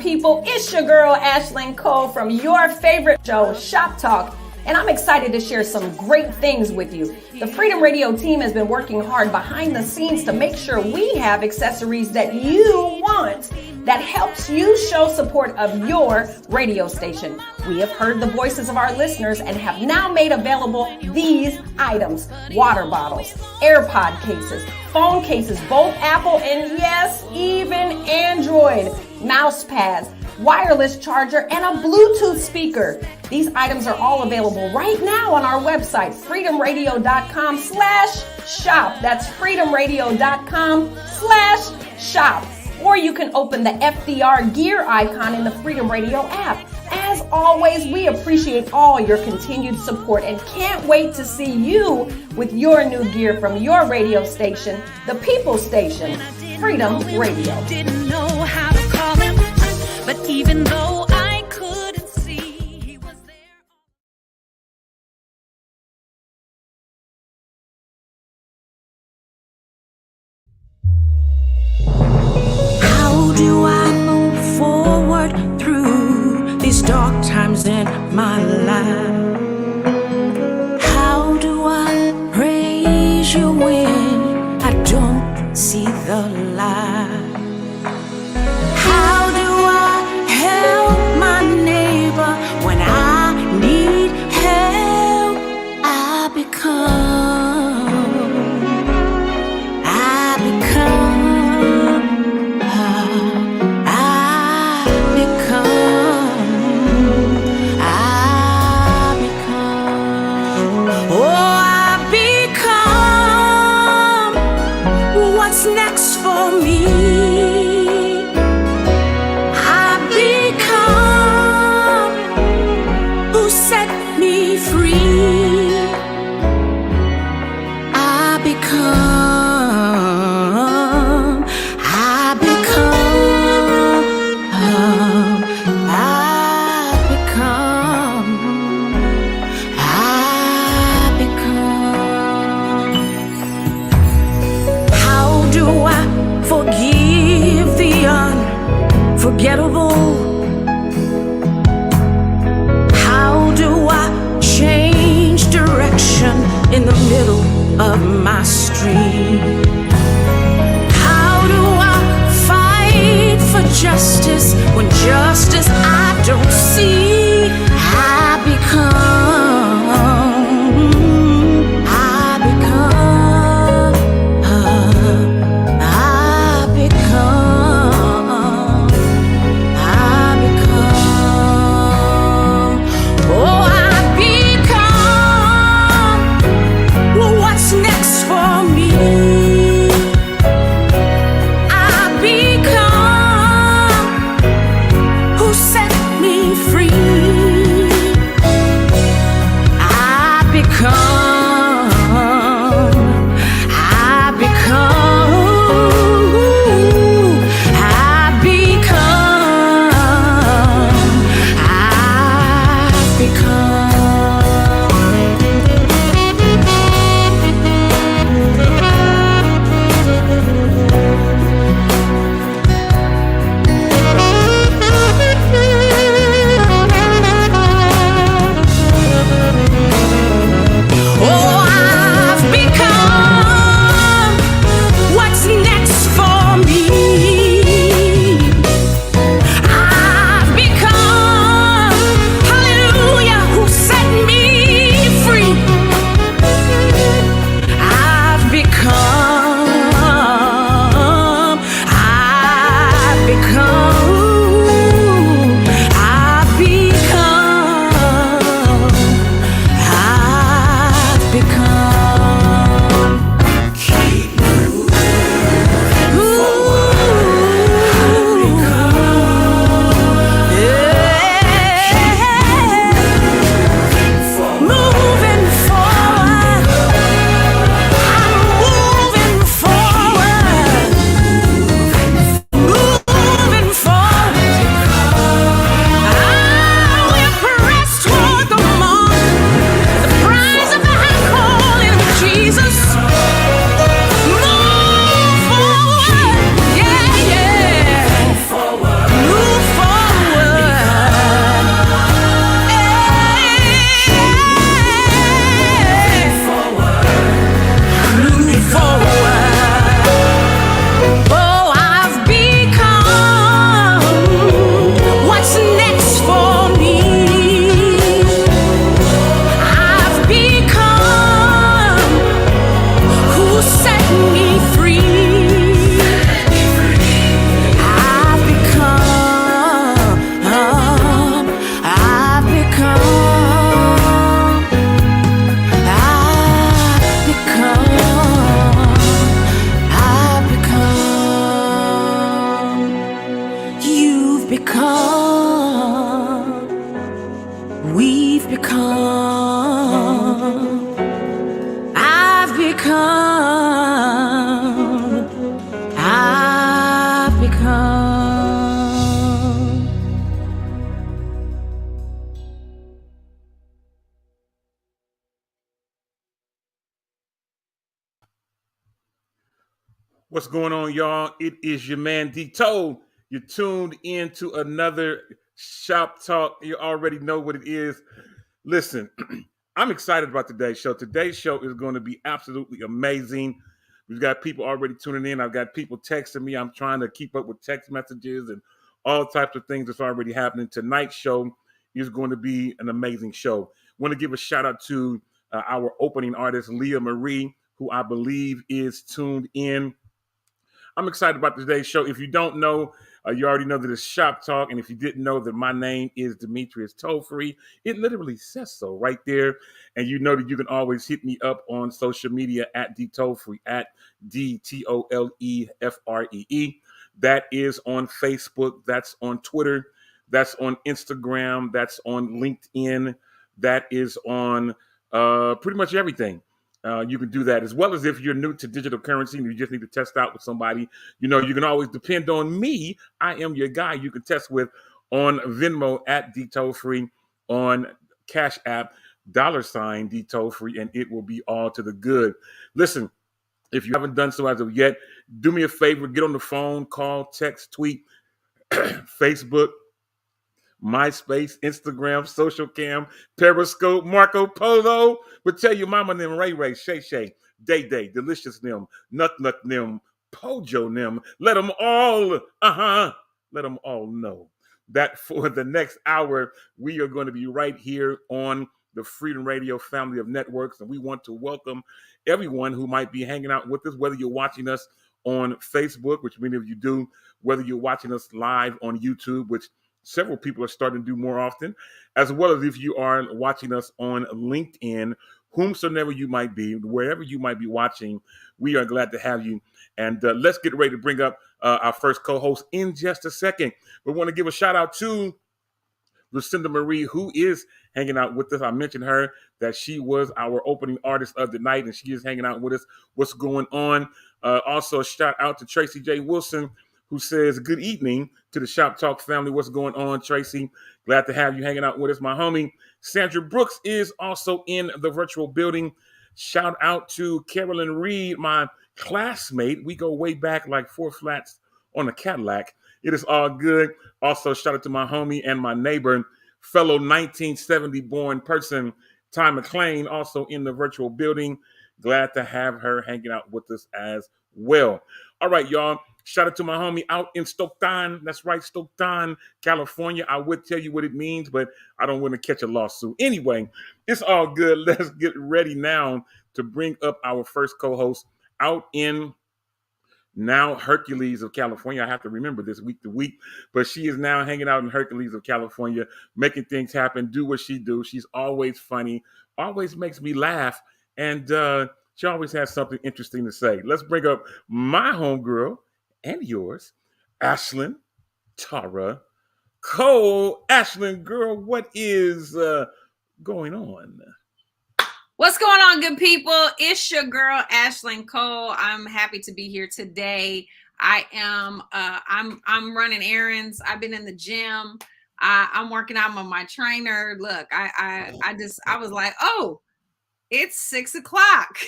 people? It's your girl, Ashlyn Cole from your favorite show, Shop Talk. And I'm excited to share some great things with you. The Freedom Radio team has been working hard behind the scenes to make sure we have accessories that you want that helps you show support of your radio station. We have heard the voices of our listeners and have now made available these items: water bottles, AirPod cases, phone cases, both Apple and yes, even Android, mouse pads, wireless charger, and a Bluetooth speaker. These items are all available right now on our website, freedomradio.com/shop. That's freedomradio.com/shop. Or you can open the FDR gear icon in the Freedom Radio app. As always, we appreciate all your continued support and can't wait to see you with your new gear from your radio station, the People Station, Freedom Radio. Didn't know how to call him, but even though I couldn't see, he was there. How do I move forward through these dark times in my life? How do I praise you when I don't see the light? How do I help my neighbor when I need help? I become what's next for me. I become who set me free. I become forgive the unforgettable. How do I change direction in the middle of my stream? How do I fight for justice when justice I don't see? I become who I've become, I've become, I've become. What's going on, y'all? It is your man D-Toe. You're tuned in to another Shop Talk. You already know what it is. Listen, I'm excited about today's show. Today's show is going to be absolutely amazing. We've got people already tuning in. I've got people texting me. I'm trying to keep up with text messages and all types of things that's already happening. Tonight's show is going to be an amazing show. Want to give a shout out to our opening artist, Leah Marie, who I believe is tuned in. I'm excited about today's show. If you don't know, you already know that it's Shop Talk. And if you didn't know that my name is Demetrius Tollfree, it literally says so right there. And you know that you can always hit me up on social media at DTollfree, at DTOLEFREE. That is on Facebook. That's on Twitter. That's on Instagram. That's on LinkedIn. That is on pretty much everything. You can do that, as well as if you're new to digital currency and you just need to test out with somebody. You know, you can always depend on me. I am your guy. You can test with on Venmo at DTollfree, on Cash App, $ DTollfree, and it will be all to the good. Listen, if you haven't done so as of yet, do me a favor, get on the phone, call, text, tweet, Facebook, MySpace, Instagram, Social Cam, Periscope, Marco Polo. But tell your mama them, Ray Ray, Shay Shay, Day Day, Delicious them, Nut Nut them, Pojo them. Let them all, let them all know that for the next hour, we are going to be right here on the Freedom Radio family of networks. And we want to welcome everyone who might be hanging out with us, whether you're watching us on Facebook, which many of you do, whether you're watching us live on YouTube, which several people are starting to do more often, as well as if you are watching us on LinkedIn, whomsoever you might be, wherever you might be watching, we are glad to have you. And let's get ready to bring up our first co-host in just a second. We want to give a shout out to Lucinda Marie, who is hanging out with us. I mentioned her that she was our opening artist of the night, and she is hanging out with us. What's going on? Also, a shout out to Tracy J. Wilson, who says, good evening to the Shop Talk family. What's going on, Tracy? Glad to have you hanging out with us. My homie, Sandra Brooks, is also in the virtual building. Shout out to Carolyn Reed, my classmate. We go way back like 4 flats on a Cadillac. It is all good. Also, shout out to my homie and my neighbor, fellow 1970 born person, Ty McClain, also in the virtual building. Glad to have her hanging out with us as well. All right, y'all. Shout out to my homie out in Stockton. That's right, Stockton, California. I would tell you what it means, but I don't want to catch a lawsuit. Anyway, it's all good. Let's get ready now to bring up our first co-host out in now Hercules of California. I have to remember this week to week, but she is now hanging out in Hercules of California, making things happen, do what she do. She's always funny, always makes me laugh, and she always has something interesting to say. Let's bring up my homegirl, and yours, Ashlyn Tara Cole. Ashlyn, girl, what is going on? What's going on, good people? It's your girl, Ashlyn Cole. I'm happy to be here today. I am I'm running errands. I've been in the gym. I'm working out with my trainer. Look, I was like, oh, it's 6 o'clock.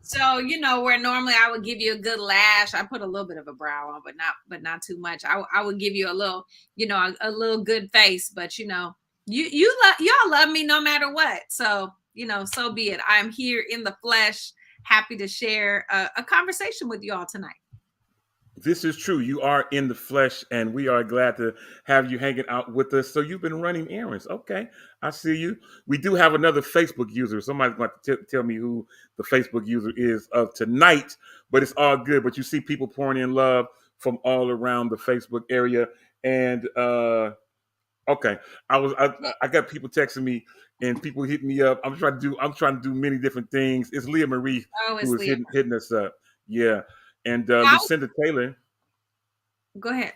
So, you know, where normally I would give you a good lash, I put a little bit of a brow on, but not too much. I would give you a little, you know, a little good face, but you know, y'all love me no matter what. So, you know, so be it. I'm here in the flesh, happy to share a conversation with you all tonight. This is true. You are in the flesh, and we are glad to have you hanging out with us. So you've been running errands. Okay, I see you. We do have another Facebook user. Somebody's going to tell me who the Facebook user is of tonight, but it's all good. But you see people pouring in love from all around the Facebook area. And okay, I got people texting me and people hitting me up. I'm trying to do many different things. It's Leah Marie who is hitting us up. Yeah. And Lucinda Taylor. Go ahead.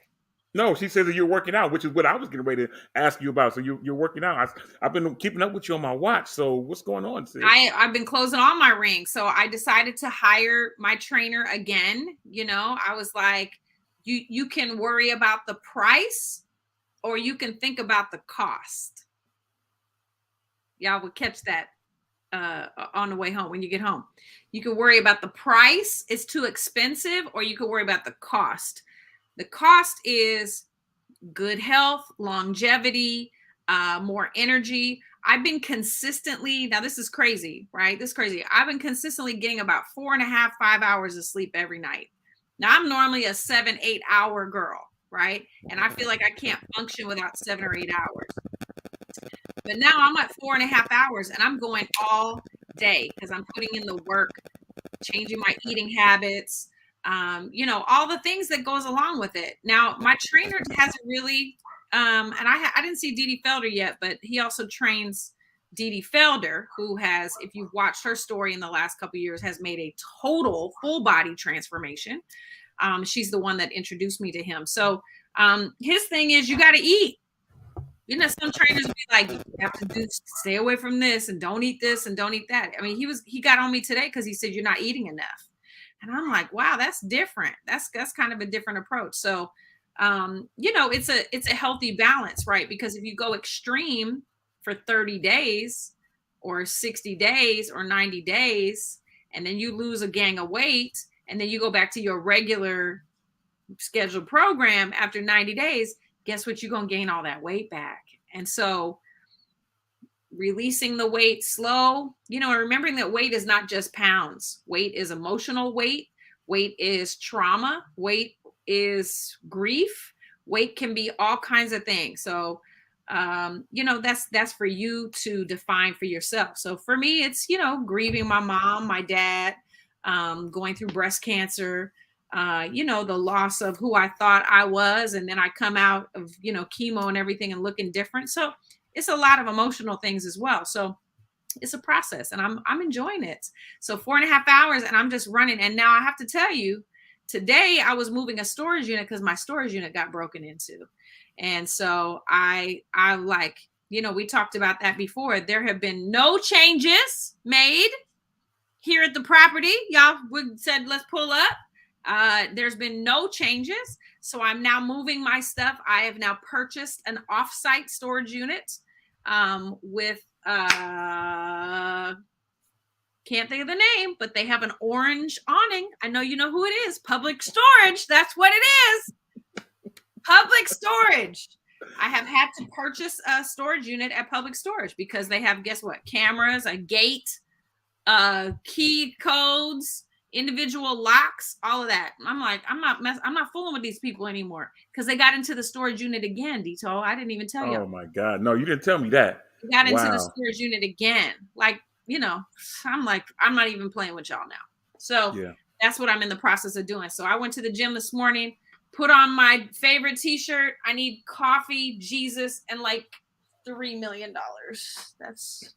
No, she says that you're working out, which is what I was getting ready to ask you about. So you're working out. I've been keeping up with you on my watch. So what's going on, sis? I've been closing all my rings. So I decided to hire my trainer again. You know, I was like, you can worry about the price or you can think about the cost. Y'all would catch that on the way home when you get home. You can worry about the price, it's too expensive, or you can worry about the cost. The cost is good health, longevity, more energy. I've been consistently, now this is crazy, right? This is crazy. I've been consistently getting about 4.5, 5 hours of sleep every night. Now I'm normally a 7-8 hour girl, right? And I feel like I can't function without 7 or 8 hours. But now I'm at 4.5 hours and I'm going all day because I'm putting in the work, changing my eating habits, you know, all the things that goes along with it. Now, my trainer hasn't really, and I didn't see Dee Dee Felder yet, but he also trains Dee Dee Felder, who has, if you've watched her story in the last couple of years, has made a total full body transformation. She's the one that introduced me to him. So his thing is you got to eat. You know, some trainers be like, you have to stay away from this and don't eat this and don't eat that. I mean, he got on me today because he said you're not eating enough. And I'm like, wow, that's different. That's kind of a different approach. So, you know, it's a healthy balance, right? Because if you go extreme for 30 days or 60 days or 90 days, and then you lose a gang of weight, and then you go back to your regular scheduled program after 90 days, guess what? You're going to gain all that weight back. And so releasing the weight slow, you know, remembering that weight is not just pounds. Weight is emotional weight. Weight is trauma. Weight is grief. Weight can be all kinds of things. So, you know, that's for you to define for yourself. So for me, it's, you know, grieving my mom, my dad, going through breast cancer, you know, the loss of who I thought I was. And then I come out of, you know, chemo and everything and looking different. So it's a lot of emotional things as well. So it's a process and I'm enjoying it. So 4.5 hours and I'm just running. And now I have to tell you, today I was moving a storage unit because my storage unit got broken into. And so I like, you know, we talked about that before. There have been no changes made here at the property. Y'all said, let's pull up. There's been no changes. So I'm now moving my stuff. I have now purchased an offsite storage unit with, can't think of the name, but they have an orange awning. I know you know who it is. Public Storage. That's what it is. Public Storage. I have had to purchase a storage unit at Public Storage because they have, guess what? Cameras, a gate, key codes, individual locks, all of that. I'm like, I'm not fooling with these people anymore because they got into the storage unit again, Dito. I didn't even tell you. Oh my God. No, you didn't tell me that. They got into the storage unit again. Like, you know, I'm like, I'm not even playing with y'all now. So yeah. That's what I'm in the process of doing. So I went to the gym this morning, put on my favorite t-shirt. I need coffee, Jesus, and like $3 million. That's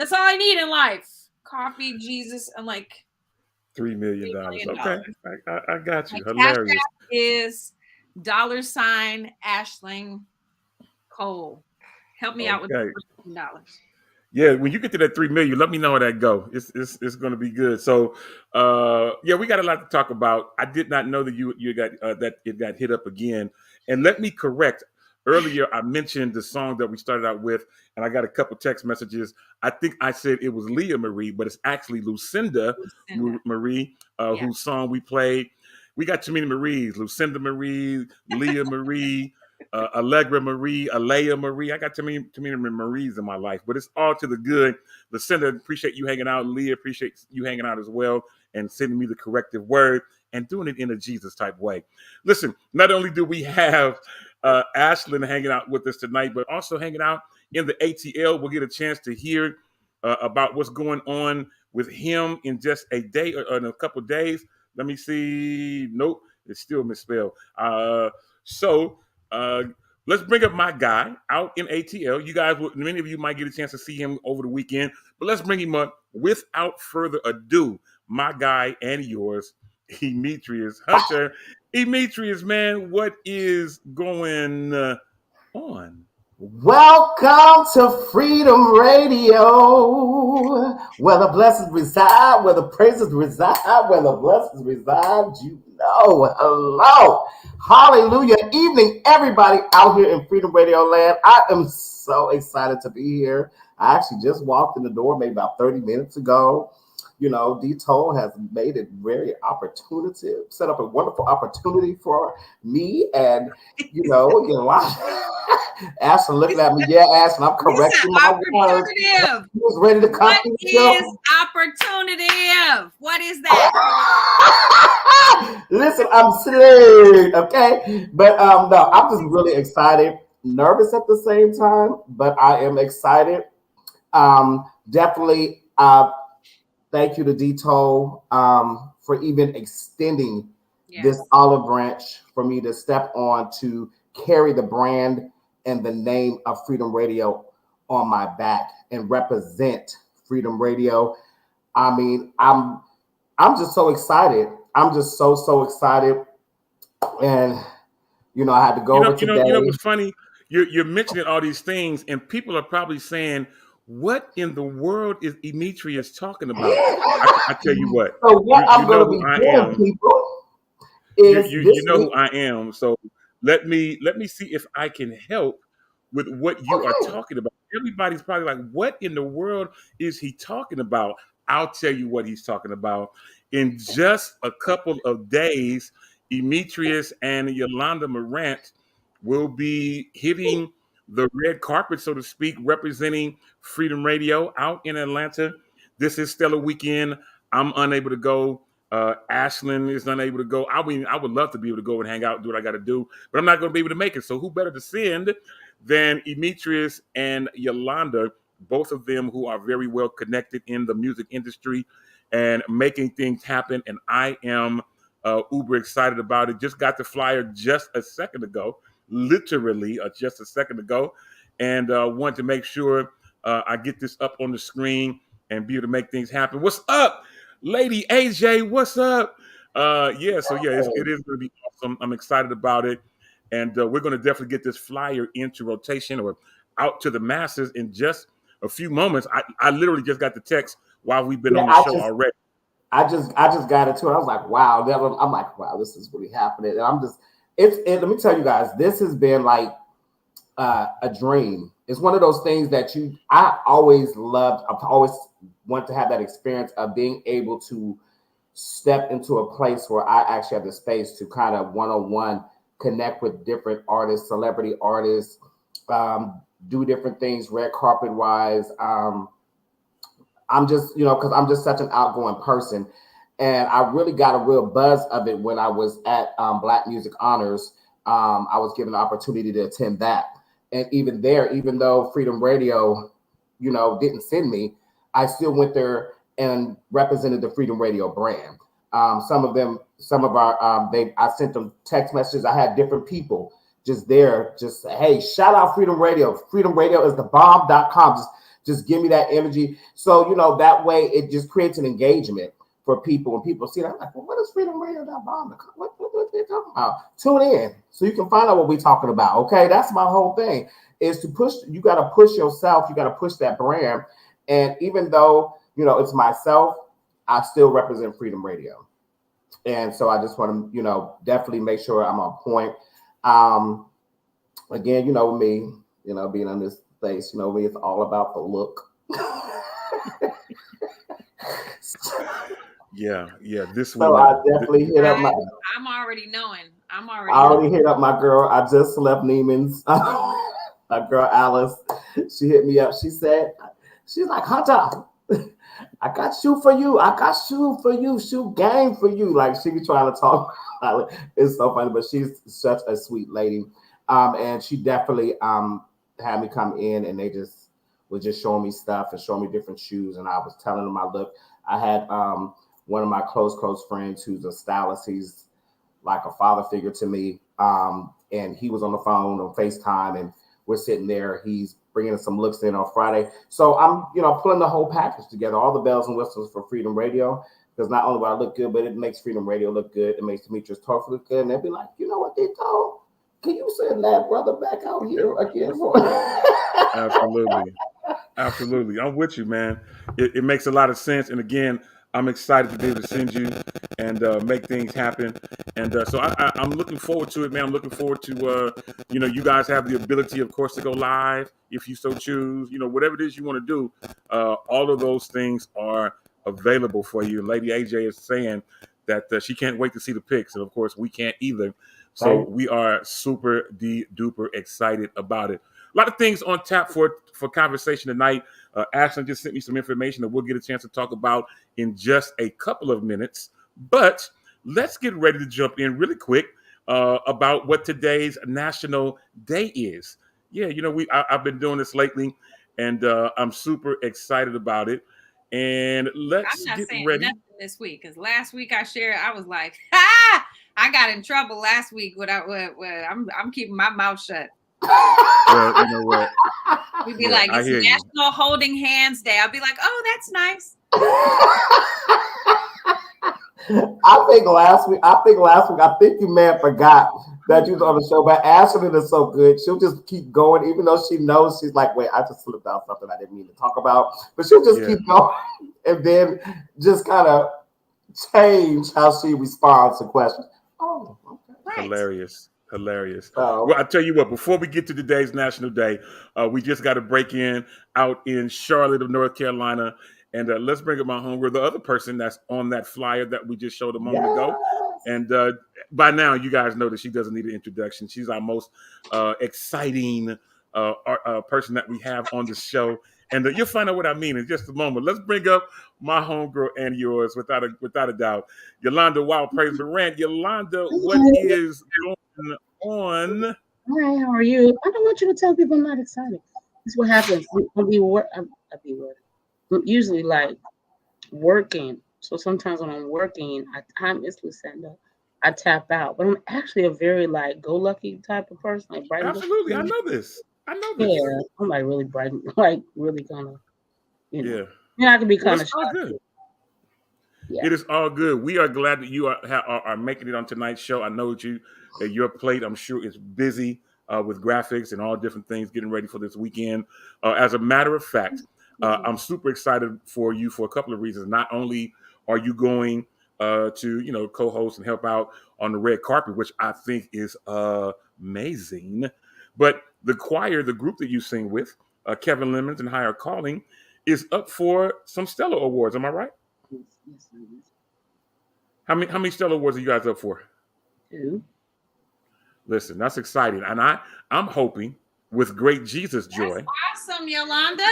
all I need in life. Coffee, Jesus, and like $3 million. Okay. I got you. My hilarious. Cash App is $Ashling Cole. Help me out with $3 million. Yeah, when you get to that 3 million, let me know how that go. It's going to be good. So, yeah, we got a lot to talk about. I did not know that you got that it got hit up again. And let me correct. Earlier, I mentioned the song that we started out with, and I got a couple text messages. I think I said it was Leah Marie, but it's actually Lucinda Marie, whose song we played. We got too many Maries: Lucinda Marie, Leah Marie. Allegra Marie, Alea Marie. I got too many Maries in my life, but it's all to the good. Lucinda, appreciate you hanging out. Leah, appreciate you hanging out as well and sending me the corrective word and doing it in a Jesus type way. Listen, not only do we have Ashlyn hanging out with us tonight, but also hanging out in the ATL. We'll get a chance to hear about what's going on with him in just a day or in a couple of days. Let me see. Nope, it's still misspelled. Let's bring up my guy out in ATL. You guys, many of you might get a chance to see him over the weekend, but let's bring him up without further ado. My guy and yours, Demetrius Hunter. Demetrius, man, what is going on? Welcome to Freedom Radio, where the blessings reside, where the praises reside, where the blessings reside. You know, hello, hallelujah. Evening, everybody out here in Freedom Radio land. I am so excited to be here. I actually just walked in the door maybe about 30 minutes ago. You know, D-Toll has made it very opportunative, set up a wonderful opportunity for me. And, you know, Ashton looking at me, Ashton, I'm correcting my words. Opportunative. He was ready to come What to the show. is opportunative? What is that? Listen, I'm scared, okay? But no, I'm just really excited, nervous at the same time, but I am excited. Definitely, thank you to D-Toll for even extending this olive branch for me to step on to carry the brand and the name of Freedom Radio on my back and represent Freedom Radio. I mean, I'm just so excited. I'm just so excited. And you know, I had to go over today. You know what's funny? You're mentioning all these things, and people are probably saying, "What in the world is Demetrius talking about?" I tell you what. So what I'm going to be doing, people, is you know who I am. So let me see if I can help with what you are talking about. Everybody's probably like, "What in the world is he talking about?" I'll tell you what he's talking about. In just a couple of days, Demetrius and Yolanda Morant will be hitting the red carpet, so to speak, representing Freedom Radio out in Atlanta. This is Stellar Weekend. I'm unable to go. Ashlyn is unable to go. I mean, I would love to be able to go and hang out and do what I got to do, but I'm not going to be able to make it. So who better to send than Demetrius and Yolanda, both of them who are very well connected in the music industry and making things happen. And I am uber excited about it. Just got the flyer just a second ago, literally just a second ago, and wanted to make sure I get this up on the screen and be able to make things happen. What's up, Lady AJ? What's up? It is going to be awesome. I'm excited about it, and we're going to definitely get this flyer into rotation or out to the masses in just a few moments. I literally just got the text while we've been on the show already. I just got it too. I was like, wow. I'm like, wow, this is really happening. And let me tell you guys, this has been like a dream. It's one of those things that I always loved. I've always wanted to have that experience of being able to step into a place where I actually have the space to kind of one-on-one connect with different artists, celebrity artists, do different things red carpet wise. I'm just, because I'm just such an outgoing person. And I really got a real buzz of it when I was at Black Music Honors. I was given the opportunity to attend that. And even there, even though Freedom Radio, didn't send me, I still went there and represented the Freedom Radio brand. I sent them text messages. I had different people just there, hey, shout out Freedom Radio. Freedom Radio is the bomb.com. Just give me that energy. So, that way it just creates an engagement for people. When people see that, I'm like, well, what is Freedom Radio.bomb? What they talking about? Tune in so you can find out what we're talking about. Okay, that's my whole thing, is to push. You got to push yourself. You got to push that brand. And even though, it's myself, I still represent Freedom Radio. And so I just want to, definitely make sure I'm on point. Again, me, being on this place, me, it's all about the look. Yeah. This so one. I definitely hit up my. I'm already knowing. I already hit up my girl. I just left Neiman's. My girl Alice, she hit me up. She's like, Hunter, I got shoe for you. I got shoe for you. Shoe game for you. Like, she be trying to talk. It's so funny, but she's such a sweet lady. And she definitely had me come in, and they was just showing me stuff and showing me different shoes. And I was telling them my look. I had one of my close friends who's a stylist. He's like a father figure to me. And he was on the phone on FaceTime, and we're sitting there. He's bringing some looks in on Friday. So I'm, pulling the whole package together, all the bells and whistles for Freedom Radio, because not only will I look good, but it makes Freedom Radio look good. It makes Demetrius Torf look good. And they'll be like, you know what they told? Can you send that brother back out here again? Absolutely. Absolutely. I'm with you, man. It makes a lot of sense. And again, I'm excited to be able to send you and make things happen. And so I'm looking forward to it, man. I'm looking forward to, you guys have the ability, of course, to go live if you so choose. Whatever it is you want to do, all of those things are available for you. Lady AJ is saying that she can't wait to see the pics. And, of course, we can't either. So we are super duper excited about it. A lot of things on tap for conversation tonight. Ashlyn just sent me some information that we'll get a chance to talk about in just a couple of minutes. But let's get ready to jump in really quick about what today's National Day is. Yeah, I've been doing this lately, and I'm super excited about it. And let's I'm not get saying ready. nothing this week because last week I shared. I was like, I got in trouble last week. I'm keeping my mouth shut. Well, you know what? We'd be like, it's National Holding Hands Day. I'll be like, oh, that's nice. I think last week, you may have forgot that you was on the show, but Ashley is so good. She'll just keep going, even though she knows she's like, wait, I just slipped out something I didn't mean to talk about. But she'll just keep going and then just kind of change how she responds to questions. Oh, okay. Right. Hilarious. Well, I tell you what, before we get to today's National Day, we just got to break out in Charlotte of North Carolina. And let's bring up my homegirl, the other person that's on that flyer that we just showed a moment ago. And by now, you guys know that she doesn't need an introduction. She's our most exciting person that we have on the show. And you'll find out what I mean in just a moment. Let's bring up my homegirl and yours without a doubt. Yolanda Wild Praise Morant. Yolanda, what is going on? Hi, how are you? I don't want you to tell people I'm not excited. That's what happens. I'll be working. I'm usually like working. So sometimes when I'm working, it's Lucinda. I tap out. But I'm actually a very like go-lucky type of person. Like bright. Absolutely. I know this. Yeah. I'm like really bright, like really kind of, Yeah. I can be kind of good. Yeah. It is all good. We are glad that you are making it on tonight's show. I know that your plate, I'm sure, is busy with graphics and all different things getting ready for this weekend. As a matter of fact, I'm super excited for you for a couple of reasons. Not only are you going to co-host and help out on the red carpet, which I think is amazing, but the choir, the group that you sing with, Kevin Lemons and Higher Calling, is up for some Stellar Awards. Am I right? Yes. How many Stellar Awards are you guys up for? 2. Listen, that's exciting. And I'm hoping with great Jesus joy. That's awesome, Yolanda.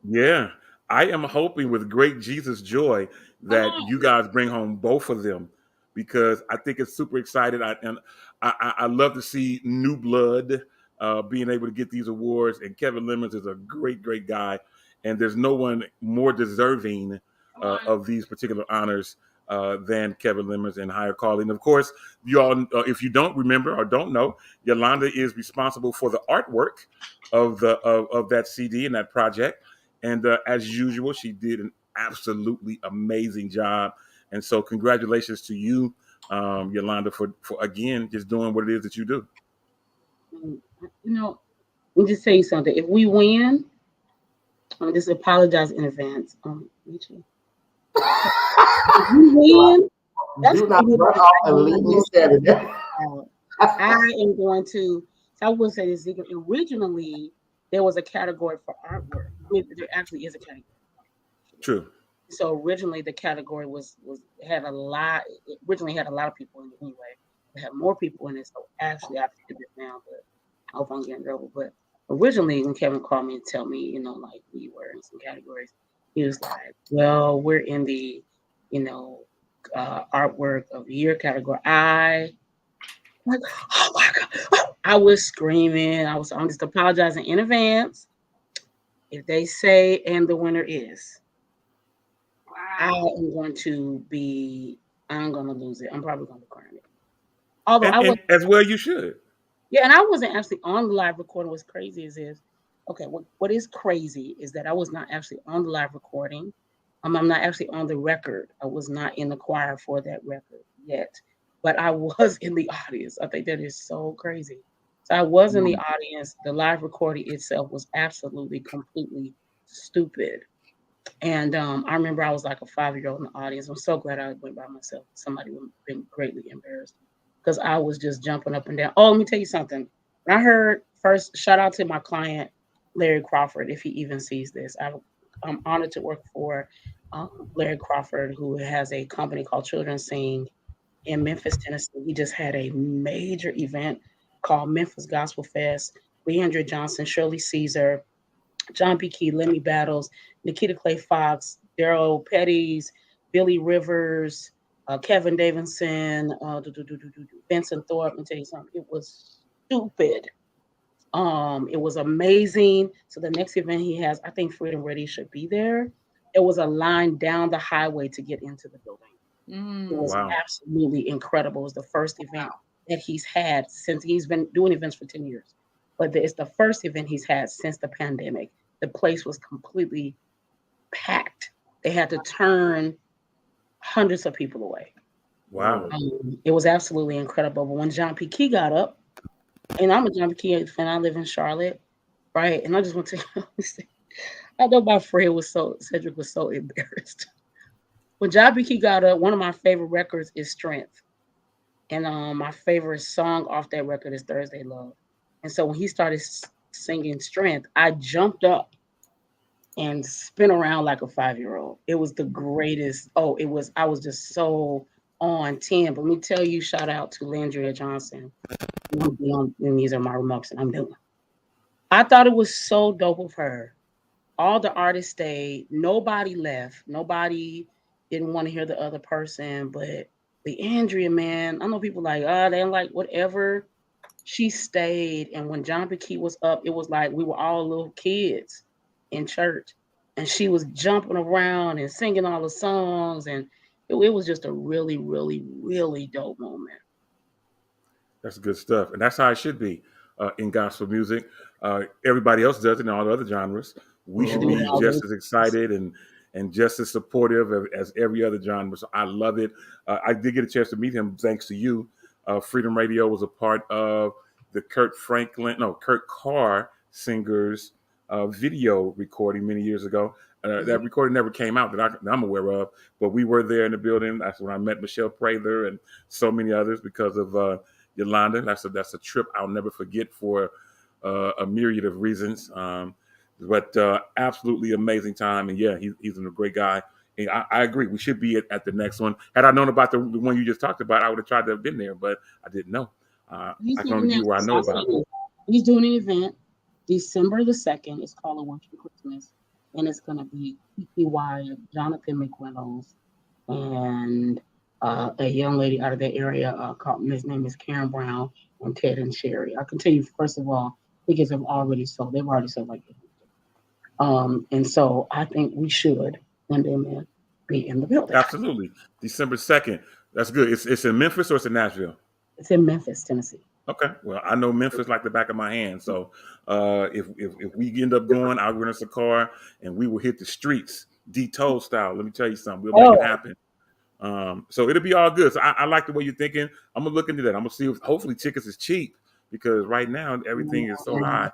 Yeah. I am hoping with great Jesus joy that you guys bring home both of them, because I think it's super exciting. I love to see new blood being able to get these awards. And Kevin Lemons is a great, great guy. And there's no one more deserving of these particular honors than Kevin Lemons and Higher Calling. Of course, you all, if you don't remember or don't know, Yolanda is responsible for the artwork of that CD and that project. And as usual, she did an absolutely amazing job. And so congratulations to you, Yolanda, for again, just doing what it is that you do. Let me just say something. If we win, I just apologize in advance. If we win, that's do not run off and leave me standing there. I am going to. So I will say this: originally, there was a category for artwork. I mean, there actually is a category. True. So originally, the category had a lot. It originally had a lot of people in it anyway. It had more people in it. So actually, I figured it now, but I hope I'm getting in trouble. But originally, when Kevin called me and tell me, like we were in some categories, he was like, "Well, we're in the, artwork of the year category." I'm like, oh my God. I was screaming. I'm just apologizing in advance. If they say, and the winner is, wow. I'm going to lose it. I'm probably going to cry it. Although as well you should. Yeah, and I wasn't actually on the live recording. What's crazy is what is crazy is that I was not actually on the live recording. I'm not actually on the record. I was not in the choir for that record yet, but I was in the audience. I think that is so crazy. So I was in the audience. The live recording itself was absolutely, completely stupid. And I remember I was like a 5-year-old in the audience. I'm so glad I went by myself. Somebody would have been greatly embarrassed because I was just jumping up and down. Oh, let me tell you something. When I heard first, shout out to my client, Larry Crawford, if he even sees this. I'm honored to work for Larry Crawford, who has a company called Children Sing in Memphis, Tennessee. He just had a major event called Memphis Gospel Fest. Leandria Johnson, Shirley Caesar, John B. Key, Lenny Battles, Nikita Clay Fox, Daryl Petties, Billy Rivers, Kevin Davidson, Vincent Thorpe. Let me tell you something. It was stupid. It was amazing. So the next event he has, I think Freedom Radio should be there. It was a line down the highway to get into the building. It was absolutely incredible. It was the first event that he's had since he's been doing events for 10 years. But it's the first event he's had since the pandemic. The place was completely packed. They had to turn hundreds of people away. Wow. It was absolutely incredible. But when John P. Key got up, and I'm a John P. Key fan, I live in Charlotte, right? And I just want to I know my friend Cedric was so embarrassed. When John B. Key got up, one of my favorite records is Strength. And my favorite song off that record is Thursday Love. And so when he started singing Strength, I jumped up and spin around like a 5-year-old. It was the greatest. I was just so on 10. But let me tell you, shout out to Leandria Johnson. And these are my remarks and I'm done. I thought it was so dope of her. All the artists stayed. Nobody left. Nobody didn't want to hear the other person. But Leandria, man, I know people like, they don't like whatever. She stayed. And when John P. Key was up, it was like we were all little kids in church. And she was jumping around and singing all the songs. And it was just a really, really, really dope moment. That's good stuff. And that's how it should be in gospel music. Everybody else does it in all the other genres. We should be just as excited and just as supportive as every other genre. So I love it. I did get a chance to meet him thanks to you. Freedom Radio was a part of the Kurt Carr Singers video recording many years ago. That recording never came out that I'm aware of, but we were there in the building. That's when I met Michelle Prather and so many others because of Yolanda. That's a trip I'll never forget for a myriad of reasons. But absolutely amazing time. And yeah, he's a great guy. And I agree. We should be at the next one. Had I known about the one you just talked about, I would have tried to have been there, but I didn't know. I can only do what I know about. He's doing an event December the 2nd. It's called A Worship Christmas. And it's going to be P.P. Wyatt, Jonathan McReynolds, and a young lady out of that area his name is Karen Brown, and Ted and Sherry. I can tell you, first of all, tickets have already sold. They've already sold like and so I think we should and then be in the building. Absolutely. December 2nd. That's good. It's in Memphis or it's in Nashville? It's in Memphis, Tennessee. Okay. Well, I know Memphis like the back of my hand. So if we end up going, I'll rent us a car and we will hit the streets, D-Toll style. Let me tell you something. We'll make it happen. So it'll be all good. So I like the way you're thinking. I'm going to look into that. I'm going to see if hopefully tickets is cheap because right now everything is so high.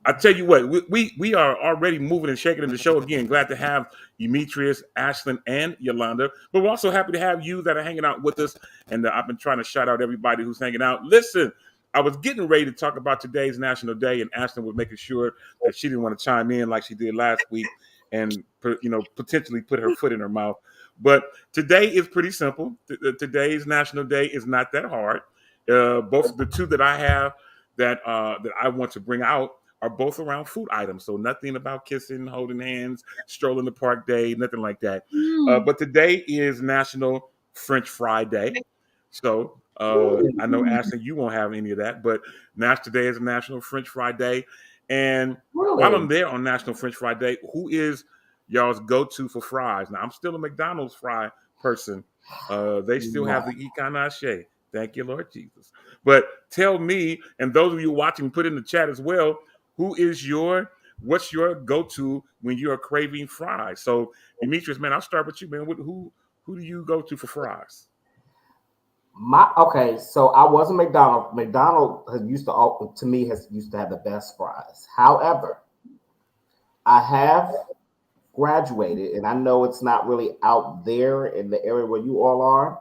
I tell you what, we are already moving and shaking in the show again. Glad to have Demetrius, Ashlyn, and Yolanda. But we're also happy to have you that are hanging out with us. And I've been trying to shout out everybody who's hanging out. Listen, I was getting ready to talk about today's National Day, and Ashlyn was making sure that she didn't want to chime in like she did last week and potentially put her foot in her mouth. But today is pretty simple. Today's National Day is not that hard. Both of the two that I have that I want to bring out are both around food items. So nothing about kissing, holding hands, strolling the park day, nothing like that. But today is National French Fry Day. So I know, Ashley, you won't have any of that, but today is National French Fry Day. And while I'm there on National French Fry Day, who is y'all's go-to for fries? Now, I'm still a McDonald's fry person. They still have the Ecanache. Thank you, Lord Jesus. But tell me, and those of you watching, put in the chat as well, who is your what's your go-to when you're craving fries? So, Demetrius, man, I'll start with you, man. Who do you go to for fries? So I was a McDonald's. McDonald's has used to have the best fries. However, I have graduated, and I know it's not really out there in the area where you all are,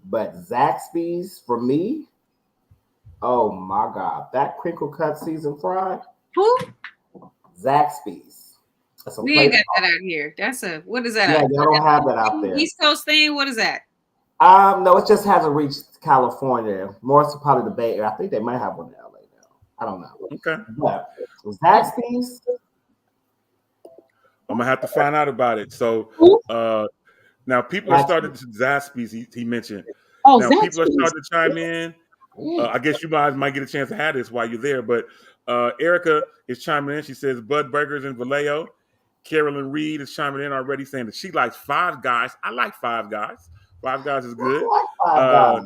but Zaxby's for me, oh my God, that crinkle cut seasoned fry. Who? Zaxby's. We ain't got that out here. What is that? Yeah, they don't have that out there. East Coast thing. What is that? No, it just hasn't reached California. More so probably the Bay Area. I think they might have one in LA now. I don't know. Okay. But Zaxby's. I'm gonna have to find out about it. So now people are starting to Zaxby's. He mentioned. Oh, now Zaxby's. People are starting to chime in. I guess you guys might get a chance to have this while you're there. But Erica is chiming in. She says Bud Burgers in Vallejo. Carolyn Reed is chiming in already, saying that she likes Five Guys. I like Five Guys. Five Guys is good. I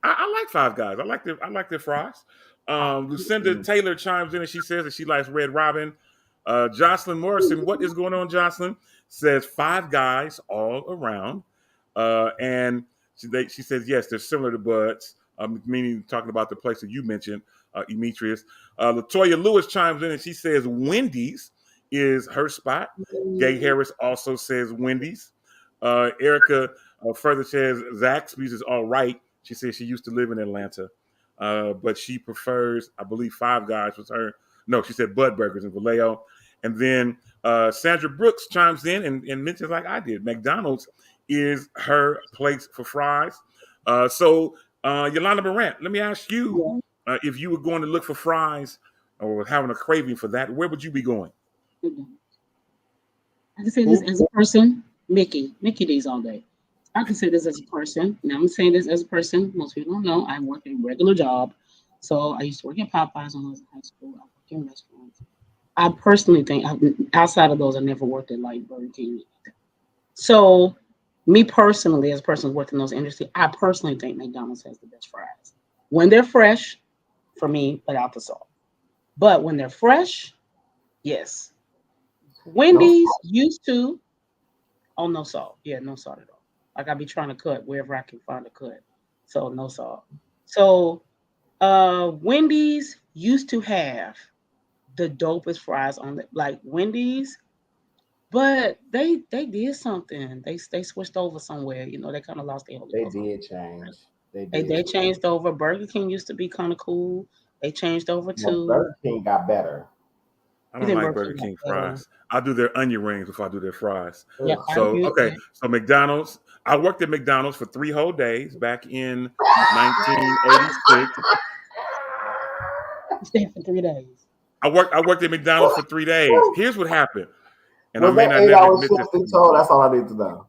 like Five Guys. I like their fries. Lucinda Taylor chimes in and she says that she likes Red Robin. Jocelyn Morrison, what is going on, Jocelyn? Says Five Guys all around. And she says, yes, they're similar to Bud's, meaning talking about the place that you mentioned, Demetrius. Latoya Lewis chimes in and she says Wendy's is her spot. Gay Harris also says Wendy's. Erica further says Zaxby's is all right. She says she used to live in Atlanta, but she prefers, I believe, Five Guys was her. No, she said Bud Burgers in Vallejo. And then Sandra Brooks chimes in and mentions, like I did, McDonald's is her place for fries. So Yolanda Morant, let me ask you, if you were going to look for fries or having a craving for that, where would you be going? I can say this as a person, Mickey D's all day. I can say this as a person. Now I'm saying this as a person. Most people don't know. I work a regular job. So I used to work at Popeyes when I was in high school. I worked in restaurants. I personally think, outside of those, I never worked at like Burger King. So me personally, as a person who's worked in those industries, I personally think McDonald's has the best fries. When they're fresh, for me, without the salt. But when they're fresh, yes. Wendy's used to, no salt. Yeah, no salt at all. Like I be trying to cut wherever I can find a cut. So no salt. So Wendy's used to have the dopest fries on it, like Wendy's, but they did something. They switched over somewhere. You know, they kind of lost their. They did change. They changed over. Burger King used to be kind of cool. They changed over to Burger King got better. I don't like Burger King fries. I do their onion rings before I do their fries. Yeah, so so McDonald's. I worked at McDonald's for 3 whole days back in 1986. You stayed for 3 days. I worked at McDonald's for 3 days. Here's what happened. And was I may that not 8 never hours admit shift this. That's all I need to know.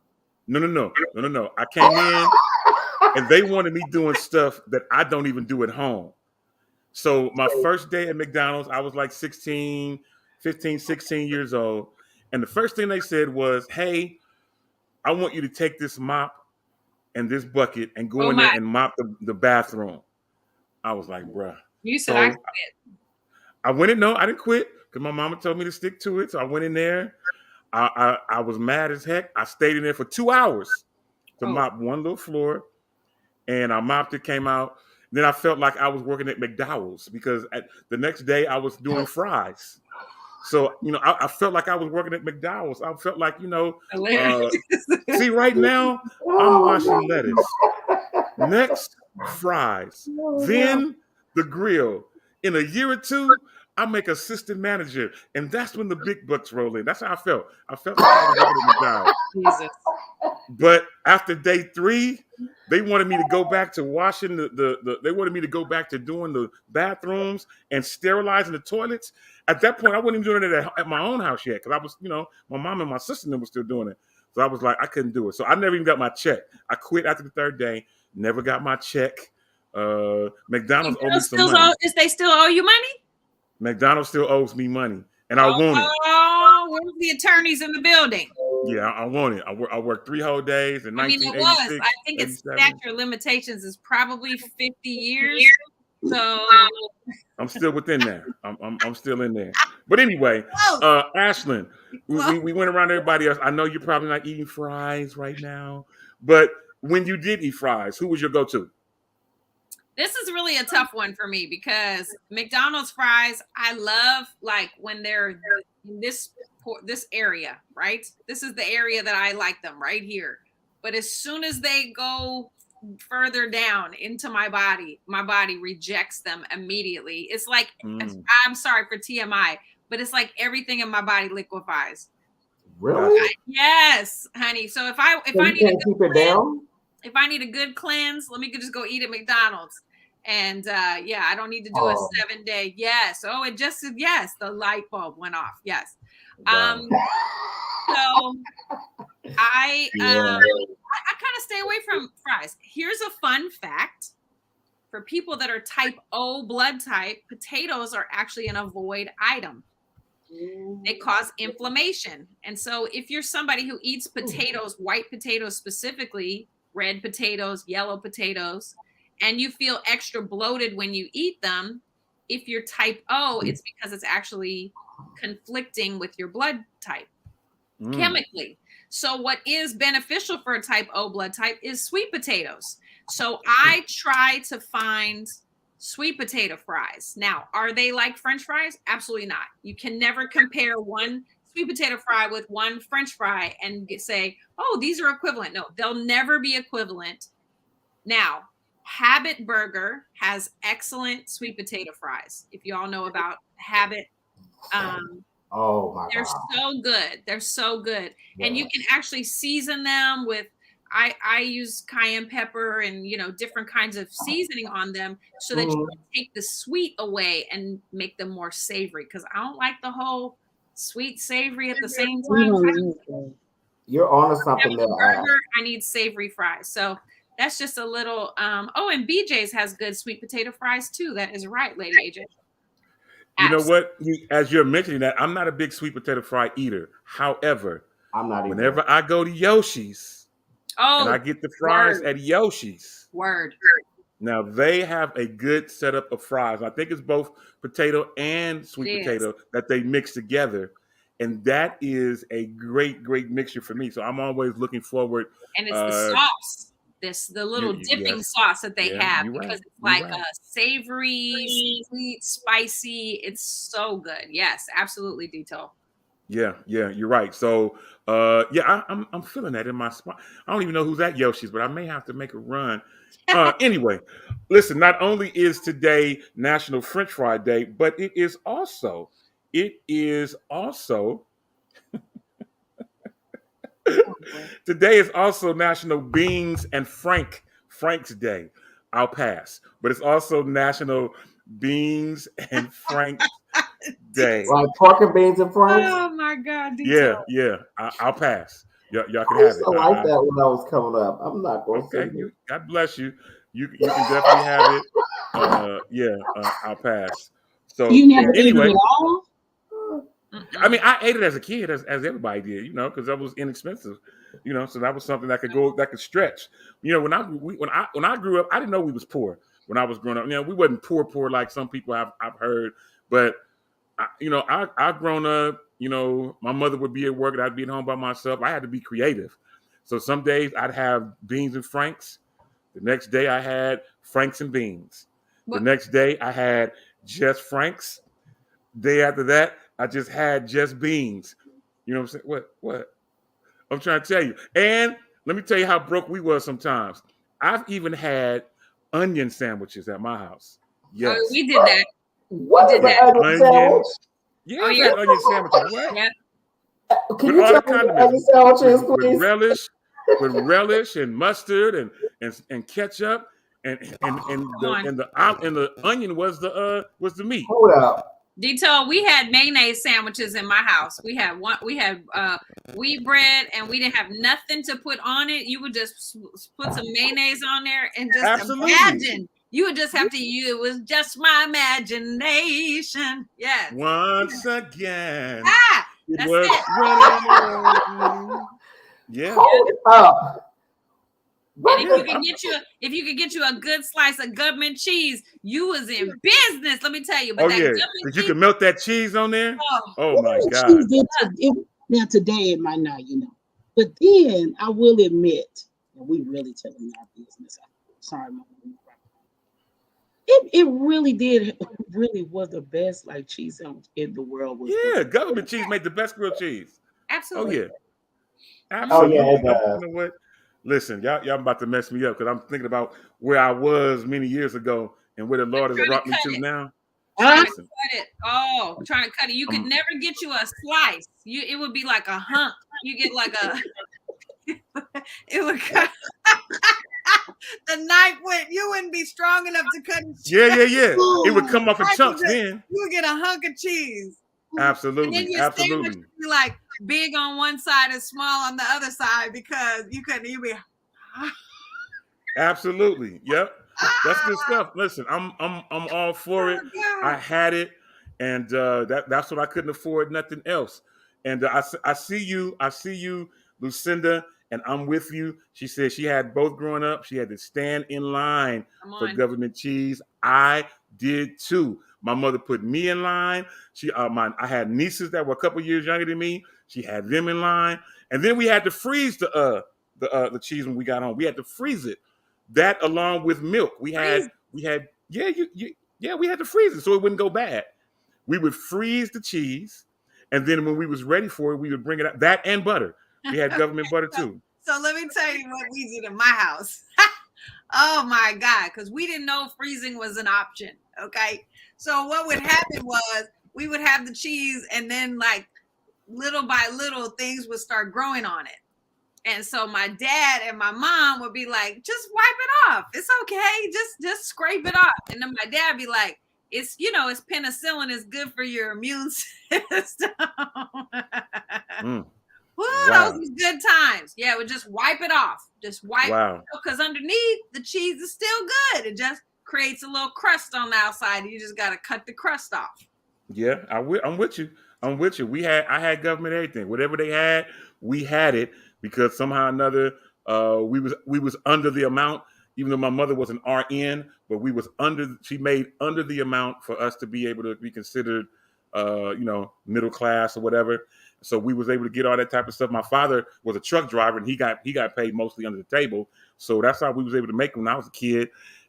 No. I came in and they wanted me doing stuff that I don't even do at home. So my first day at McDonald's, I was like 15, 16 years old. And the first thing they said was, hey, I want you to take this mop and this bucket and go in there and mop the bathroom. I was like, bruh. You said I quit. I went in. No, I didn't quit because my mama told me to stick to it. So I went in there. I was mad as heck. I stayed in there for 2 hours to mop one little floor. And I mopped it, came out. Then I felt like I was working at McDowell's because the next day I was doing fries. So, I felt like I was working at McDowell's. I felt like, see, right now, I'm washing lettuce. Next, fries. Then the grill. In a year or two, I make assistant manager. And that's when the big bucks roll in. That's how I felt. I felt like I was working at McDowell's. Jesus. But after day 3, they wanted me to go back to washing they wanted me to go back to doing the bathrooms and sterilizing the toilets. At that point, I wasn't even doing it at my own house yet because I was, my mom and my sister were still doing it. So I was like, I couldn't do it. So I never even got my check. I quit after the 3rd day, never got my check. McDonald's owed me some money. They still owe you money? McDonald's still owes me money. And I want it. Oh, where's the attorneys in the building? Yeah, I want it. I worked 3 whole days in 1986. I think its statute of limitations is probably 50 years. So I'm still within there. I'm still in there. But anyway, Ashlyn, we went around everybody else. I know you're probably not eating fries right now, but when you did eat fries, who was your go-to? this is really a tough one for me because McDonald's fries, I love like when they're in this area, right? This is the area that I like them right here. But as soon as they go further down into my body rejects them immediately. It's like I'm sorry for TMI, but it's like everything in my body liquefies. Really? Yes, honey. So if I need to keep it down, if I need a good cleanse, let me just go eat at McDonald's. And yeah, I don't need to do a 7-day. Yes. Oh, it just said yes. The light bulb went off. Yes. Wow. So I kind of stay away from fries. Here's a fun fact. For people that are type O blood type, potatoes are actually an avoid item. They cause inflammation. And so if you're somebody who eats potatoes, white potatoes specifically, red potatoes, yellow potatoes, and you feel extra bloated when you eat them, if you're type O, it's because it's actually conflicting with your blood type chemically. So what is beneficial for a type O blood type is sweet potatoes. So I try to find sweet potato fries. Now, are they like French fries? Absolutely not. You can never compare one sweet potato fry with one French fry and say, oh, these are equivalent. No, they'll never be equivalent. Now, Habit Burger has excellent sweet potato fries. If you all know about Habit, oh my they're God. so good. They're so good. Yeah. And you can actually season them with, I use cayenne pepper and, different kinds of seasoning on them so that you can take the sweet away and make them more savory. Because I don't like the whole sweet savory at the same time. You're on to something there. Burger, I need savory fries. So that's just a little, and BJ's has good sweet potato fries too. That is right, Lady AJ. You know what? As you're mentioning that, I'm not a big sweet potato fry eater. However, I'm not either. Whenever I go to Yoshi's and I get the fries at Yoshi's. Now they have a good setup of fries. I think it's both potato and sweet potato that they mix together. And that is a great, great mixture for me. So I'm always looking forward. And it's the sauce. The little dipping sauce that they have because it's like a savory, sweet, spicy. It's so good. Yes, absolutely, Dito. Yeah, you're right. So, I'm feeling that in my spot. I don't even know who's at Yoshi's, but I may have to make a run. Anyway, listen. Not only is today National French Fry Day, but it is also. Today is also National Beans and Frank's Day. I'll pass. But it's also National Beans and Frank's Day. Like pork and beans and Franks? Oh my God. Detail. Yeah. I'll pass. Y'all can I have used it. to like that when I was coming up. I'm not going to say it. God bless you. You can definitely have it. I'll pass. So you never anyway. ate it at all? I mean, I ate it as a kid, as everybody did, because that was inexpensive, so that was something that could stretch. When I grew up, I didn't know we was poor when I was growing up. We wasn't poor like some people I've heard, but I grown up. My mother would be at work and I'd be at home by myself. I had to be creative, so some days I'd have beans and Franks. The next day I had Franks and beans. The next day I had just Franks. Day after that, I just had just beans. You know what I'm saying? What? I'm trying to tell you. And let me tell you how broke we were sometimes. I've even had onion sandwiches at my house. Yes. Oh, we did that. What is that? Onion sandwich? Yeah, I had onion sandwiches. What? Yeah. Can you tell me the onion sandwiches, please? With relish and mustard and ketchup and the onion was the meat. Hold up. Dito, we had mayonnaise sandwiches in my house. We had wheat bread, and we didn't have nothing to put on it. You would just put some mayonnaise on there and just imagine. You would just have to use. It was just my imagination. Yes. Once again. That's was it. running. Yeah. Hold up. And if you could get you a good slice of government cheese, you was in business. Let me tell you. But Oh that yeah, government because you cheese, can melt that cheese on there. oh, Oh my Well, God. cheese did now today it might not, but then I will admit, and we really telling our business. Sorry, Mom. It really was the best like cheese sandwich in the world. Was Yeah, government cheese made the best grilled cheese. absolutely. Oh yeah, Oh yeah, absolutely. it does. You know what? Listen, y'all about to mess me up because I'm thinking about where I was many years ago and where the Lord has Trying to brought me cut to it. now. Trying to Listen, cut it. Oh, trying to cut it. You could I'm- never get you a slice. It would be like a hump. You get like a it would cut the knife you wouldn't be strong enough to cut it. yeah. It would come off in chunks then. You would get a hunk of cheese. And then Absolutely, your sandwich absolutely. would be like big on one side and small on the other side because you couldn't even be Absolutely. Yep. That's good stuff. Listen, I'm all for it. I had it, and that's what I couldn't afford. Nothing else. And I see you, Lucinda, and I'm with you. She said she had both growing up. She had to stand in line for government cheese. I did too. My mother put me in line. I had nieces that were a couple years younger than me. She had them in line, and then we had to freeze the cheese when we got home. We had to freeze it. That along with milk, we had we had to freeze it so it wouldn't go bad. We would freeze the cheese, and then when we was ready for it, we would bring it out. That and butter. We had government butter too. So let me tell you what we did in my house. Oh my God, because we didn't know freezing was an option. Okay, so what would happen was we would have the cheese, and then like little by little, things would start growing on it. And so my dad and my mom would be like, just wipe it off. It's okay. Just scrape it off. And then my dad would be like, it's penicillin. It's good for your immune system. Woo, Wow. those was good times. Yeah, we just wipe it off. Just wipe Wow. because underneath the cheese is still good. It just creates a little crust on the outside. You just got to cut the crust off. Yeah, I'm with you. I'm with you. I had government everything. Whatever they had, we had it. Because somehow or another, we was under the amount, even though my mother was an RN, but she made under the amount for us to be able to be considered, middle class or whatever. So we was able to get all that type of stuff. My father was a truck driver, and he got paid mostly under the table. So that's how we was able to make it when I was a kid.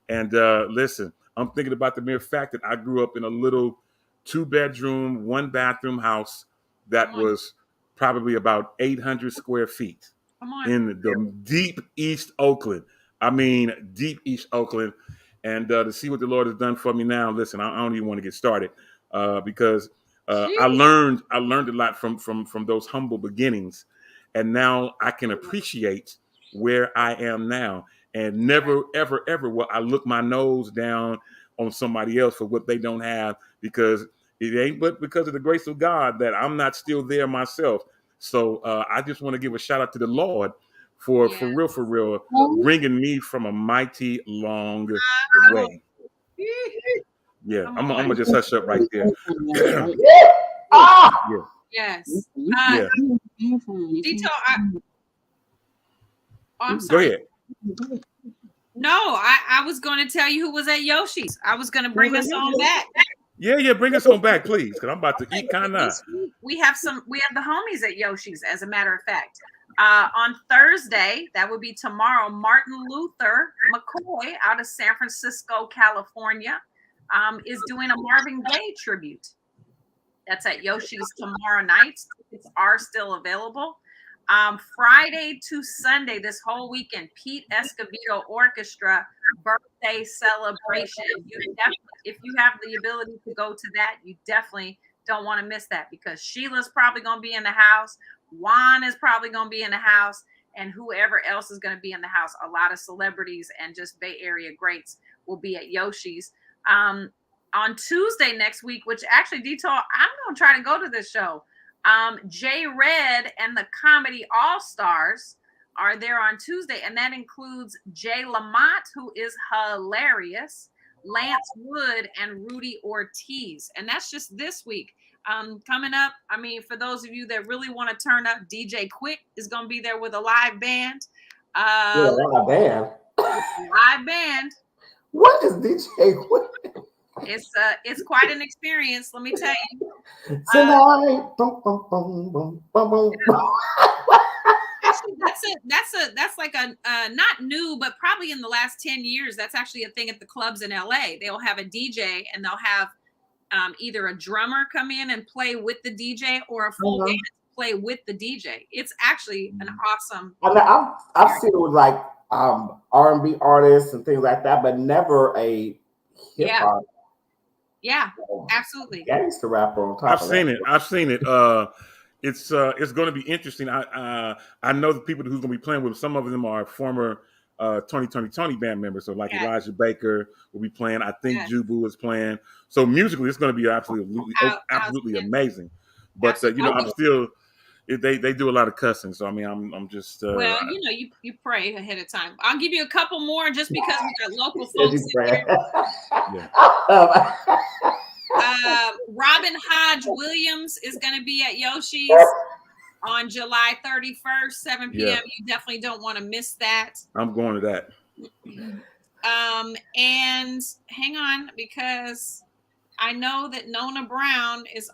And listen, I'm thinking about the mere fact that I grew up in a little 2-bedroom, 1-bathroom house that was probably about 800 square feet in the deep East Oakland. I mean, deep East Oakland. And to see what the Lord has done for me now, listen, I don't even want to get started because I learned a lot from those humble beginnings. And now I can appreciate where I am now. And never, ever, ever will I look my nose down on somebody else for what they don't have, because it ain't but because of the grace of God that I'm not still there myself. So I just want to give a shout out to the Lord for real, bringing me from a mighty long way. Yeah, I'm gonna just hush up right there. Yes. Yeah. Dito, I'm Go sorry. ahead. No, I was going to tell you who was at Yoshi's. I was going to bring us on back. Yeah, bring us on back, please, because I'm about to eat kind of. We have the homies at Yoshi's, as a matter of fact. On Thursday, that would be tomorrow, Martin Luther McCoy out of San Francisco, California, is doing a Marvin Gaye tribute. That's at Yoshi's tomorrow night. Tickets are still available. Friday to Sunday, this whole weekend, Pete Escovedo Orchestra birthday celebration. If you have the ability to go to that, you definitely don't want to miss that, because Sheila's probably going to be in the house. Juan is probably going to be in the house, and whoever else is going to be in the house. A lot of celebrities and just Bay Area greats will be at Yoshi's. On Tuesday next week, which actually, Dito, I'm going to try to go to this show. Jay Red and the Comedy All-Stars are there on Tuesday, and that includes Jay Lamont, who is hilarious, Lance Wood, and Rudy Ortiz. And that's just this week. Coming up, I mean, for those of you that really want to turn up, DJ Quick is going to be there with a live band. Live band. Live band. What is DJ? It's quite an experience. Let me tell you. Tonight. Boom, boom, boom, boom, boom, boom. Actually, that's like a not new, but probably in the last 10 years, that's actually a thing at the clubs in LA. They'll have a DJ and they'll have either a drummer come in and play with the DJ or a full band play with the DJ. It's actually an awesome. I mean, I've seen it with like R&B artists and things like that, but never a hip hop. Yeah, absolutely. Gangster rapper on top. I've seen it. It's going to be interesting. I know the people who's going to be playing with. Some of them are former Tony band members. So like Elijah Baker will be playing. I think Jubu is playing. So musically, it's going to be absolutely amazing. But you know, I'm still. They do a lot of cussing, so I mean, I'm just. Well, you know, you pray ahead of time. I'll give you a couple more just because we got local folks in here. Robin Hodge Williams is going to be at Yoshi's on July 31st, 7 p.m. Yeah. You definitely don't want to miss that. I'm going to that. And hang on, because I know that Nona Brown is.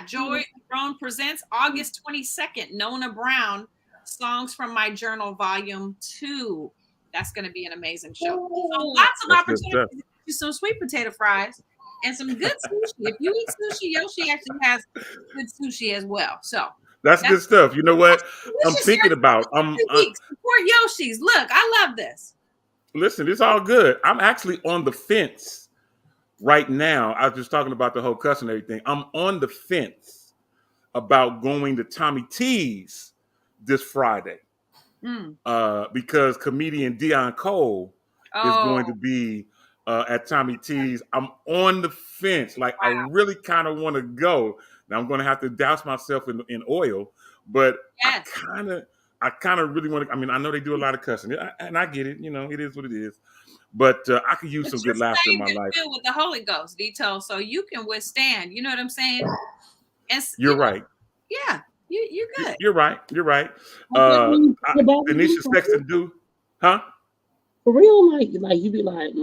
Joy Brown presents August 22nd. Nona Brown, Songs from My Journal, Volume 2. That's going to be an amazing show. So lots of opportunities to do some sweet potato fries and some good sushi. If you eat sushi, Yoshi actually has good sushi as well. So that's good stuff. You know what I'm thinking about? Support Yoshi's. Look, I love this. Listen, it's all good. I'm actually on the fence. Right now, I was just talking about the whole cuss and everything. I'm on the fence about going to Tommy T's this Friday because comedian Dion Cole is going to be at Tommy T's. I'm on the fence. Like, I really kind of want to go. Now, I'm going to have to douse myself in oil, but I kind of really want to. I mean, I know they do a lot of cussing, and I get it. You know, it is what it is. But I could use some good laughter in my life. Filled with the Holy Ghost, Dito, so you can withstand. You know what I'm saying? And you're right. Yeah, you're good. You're right. Denisha Sexton do, huh? For real, like you be like,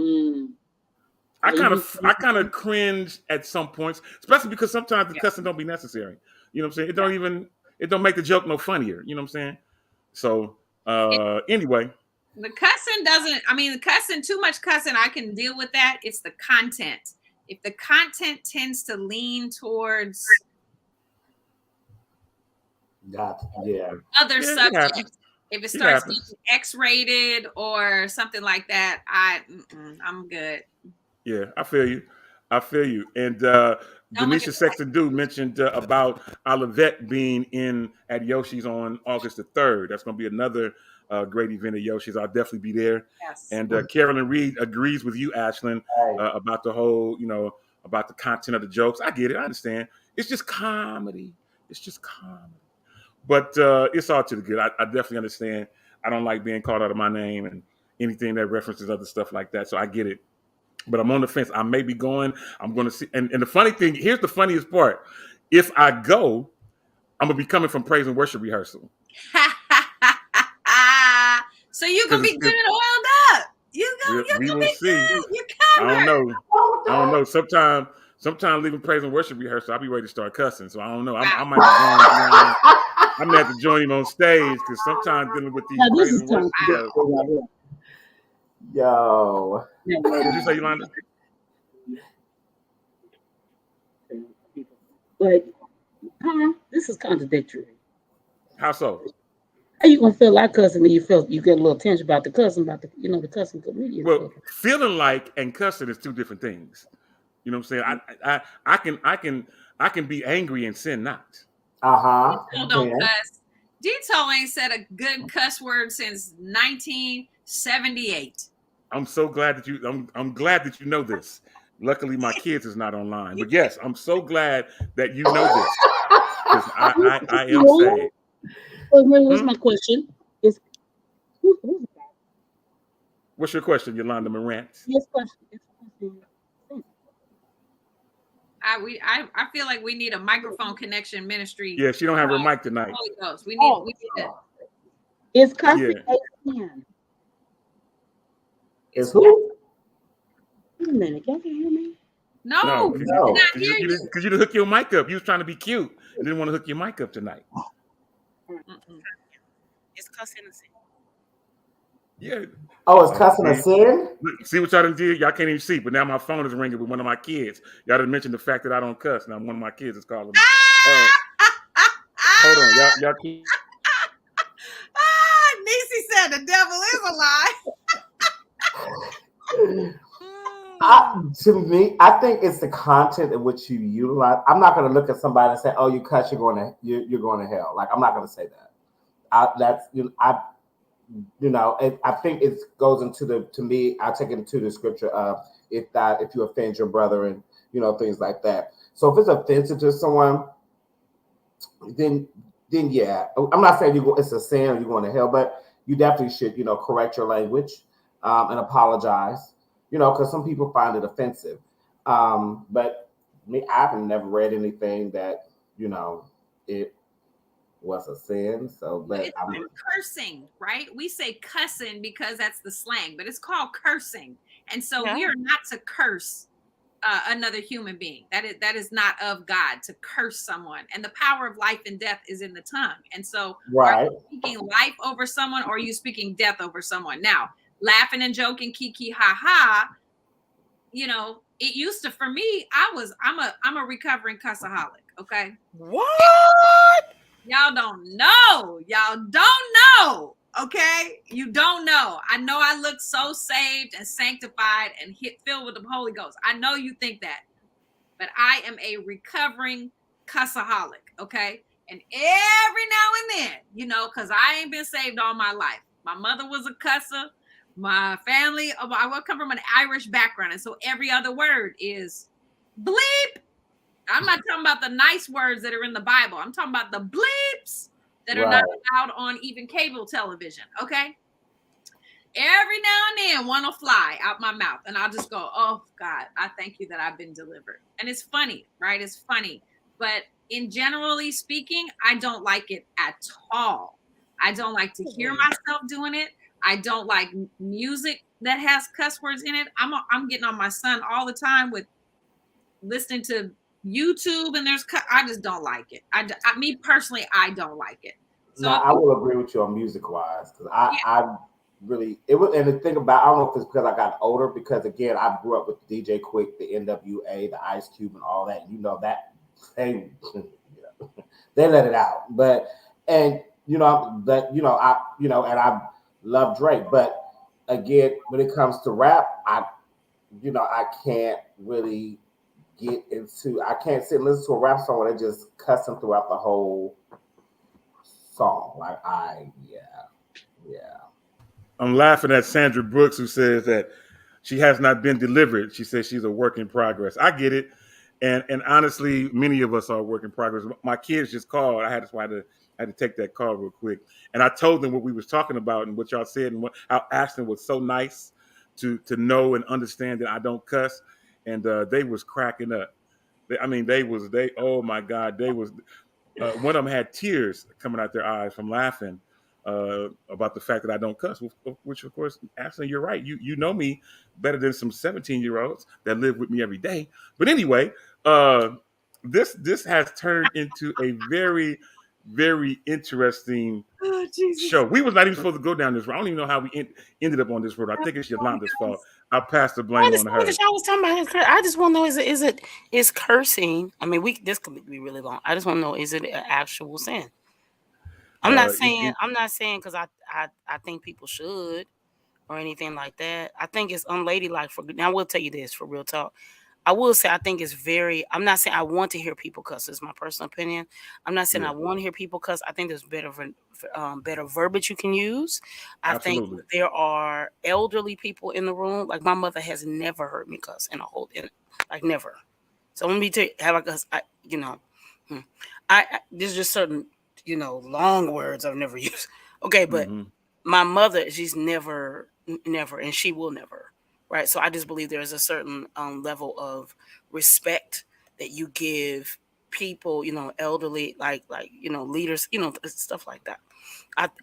I kind of cringe at some points, especially because sometimes the cussing don't be necessary. You know what I'm saying? It don't make the joke no funnier. You know what I'm saying? So anyway. The cussing, too much cussing, I can deal with that. It's the content. If the content tends to lean towards other subjects, if it starts being X-rated or something like that, I'm good. Yeah, I feel you. And Denisha Sexton mentioned about Olivette being in at Yoshi's on August the 3rd. That's going to be another great event at Yoshi's. I'll definitely be there. Yes. And Carolyn Reed agrees with you, Ashlyn, about the whole, about the content of the jokes. I get it. I understand. It's just comedy. But it's all to the good. I definitely understand. I don't like being called out of my name and anything that references other stuff like that. So I get it. But I'm on the fence. I may be going. I'm going to see. And the funny thing, here's the funniest part. If I go, I'm going to be coming from praise and worship rehearsal. So you can be good and oiled up. We will see. You're covered. I don't know. Sometimes leaving praise and worship rehearsal, I'll be ready to start cussing. So I don't know. I might have to join him on stage because sometimes dealing with these praise and worship. Yo. What did you say, Yolanda? But this is contradictory. How so? How you gonna feel like cussing and you get a little tension about the cussing, the cussing comedian? Well, feeling like and cussing is two different things. You know what I'm saying? I can be angry and sin not. Don't cuss. Dito ain't said a good cuss word since 1978. I'm so glad that I'm glad that you know this. Luckily, my kids is not online. But yes, I'm so glad that you know this. Because I am saying. What's my question? What's your question, Yolanda Morant? Yes, question. I feel like we need a microphone connection ministry. Yeah, she don't have her mic tonight. We need Is cussing Yeah. a sin? Is who? Wait a minute, y'all can hear me? No, No, we because did No. not you, hear you, you. didn't, cause you didn't hook your mic up. You was trying to be cute and didn't want to hook your mic up tonight. Mm-mm. Is cussing a sin? Yeah. Oh, is cussing a See? sin? Look, see what y'all done did? Y'all can't even see, but now my phone is ringing with one of my kids. Y'all didn't mention the fact that I don't cuss. Now one of my kids is calling me. Hold on. Y'all keep. Niecy said the devil is a lie. To me, I think it's the content in which you utilize. I'm not going to look at somebody and say, "Oh, you cuss, you're going to hell." Like I'm not going to say that. I think it goes into to me. I take it into the scripture of if you offend your brother and things like that. So if it's offensive to someone, then yeah, I'm not saying it's a sin or you're going to hell, but you definitely should correct your language and apologize. Because some people find it offensive. But me, I've never read anything that it was a sin. So, but It's called cursing, right? We say cussing because that's the slang, but it's called cursing. And so we are not to curse another human being. That is not of God to curse someone. And the power of life and death is in the tongue. And so are you speaking life over someone or are you speaking death over someone? Now, laughing and joking, kiki ha ha, it used to, for me, I'm a recovering cussaholic. Okay. What? Y'all don't know. Y'all don't know. Okay. You don't know. I know I look so saved and sanctified and filled with the Holy Ghost. I know you think that, but I am a recovering cussaholic. Okay. And every now and then, because I ain't been saved all my life. My mother was a cusser. My family, I come from an Irish background. And so every other word is bleep. I'm not talking about the nice words that are in the Bible. I'm talking about the bleeps that are not allowed on even cable television. Okay. Every now and then one will fly out my mouth and I'll just go, oh God, I thank you that I've been delivered. And it's funny, right? It's funny. But in generally speaking, I don't like it at all. I don't like to hear myself doing it. I don't like music that has cuss words in it. I'm getting on my son all the time with listening to YouTube and I just don't like it. Me personally, I don't like it. So I will agree with you on music wise because I really it was. And the thing about, I don't know if it's because I got older, because again I grew up with DJ Quick, the NWA, the Ice Cube, and all that. That they let it out, but and I love Drake, but again when it comes to rap, I can't really get into. I can't sit and listen to a rap song where they just cuss them throughout the whole song. Like I'm laughing at Sandra Brooks, who says that she has not been delivered. She says she's a work in progress. I get it, and honestly, many of us are a work in progress. My kids just called. I had to take that call real quick, and I told them what we was talking about and what y'all said, and how Ashton was so nice to know and understand that I don't cuss, and they was cracking up. Oh my God, they was. One of them had tears coming out their eyes from laughing about the fact that I don't cuss, which of course, Ashley, you're right. You know me better than some 17-year-olds that live with me every day. But anyway, this has turned into a very, very interesting show. We was not even supposed to go down this road. I don't even know how we ended up on this road. I think it's Yolanda's fault. I'll pass the blame on her. I was talking about. I just want to know: is cursing? I mean, this could be really long. I just want to know: is it an actual sin? I'm not saying because I think people should or anything like that. I think it's unladylike. Now, I will tell you this for real talk. I will say I think it's very. I'm not saying I want to hear people cuss. It's my personal opinion. I'm not saying I want to hear people cuss. I think there's better verbiage you can use. I think there are elderly people in the room. Like my mother has never heard me cuss like never. So let me tell you how I cuss. There's just certain long words I've never used. Okay, but my mother, she's never, and she will never. Right. So I just believe there's a certain level of respect that you give people, elderly, like leaders, stuff like that.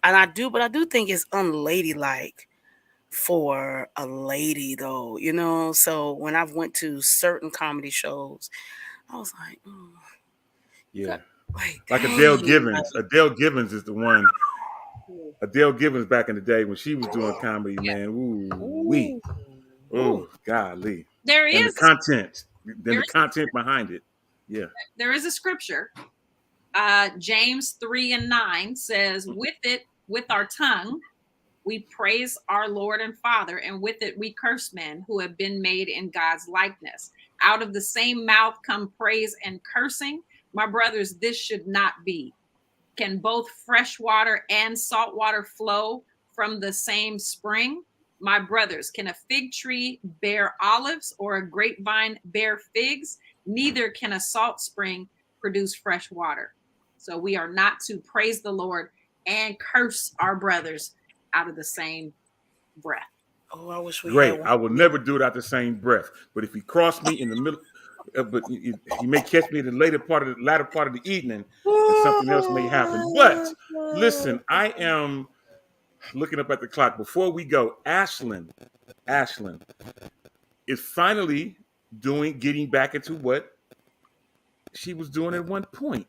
I do think it's unladylike for a lady though, so when I've went to certain comedy shows, I was like, Yeah. like Adele Givens. Adele Givens is the one. Adele Givens back in the day when she was doing comedy, man. Golly. There And is the content. Then the content behind it. Yeah. There is a scripture. James 3:9 says, with our tongue, we praise our Lord and Father, and with it we curse men who have been made in God's likeness. Out of the same mouth come praise and cursing. My brothers, this should not be. Can both fresh water and salt water flow from the same spring? My brothers, can a fig tree bear olives or a grapevine bear figs? Neither can a salt spring produce fresh water. So we are not to praise the Lord and curse our brothers out of the same breath. Oh, I wish we Great. I will never do it out the same breath. But if he crossed me in the middle, but you may catch me in the latter part of the evening, and something else may happen. But listen, I am looking up at the clock. Before we go, Ashlyn is finally getting back into what she was doing at one point.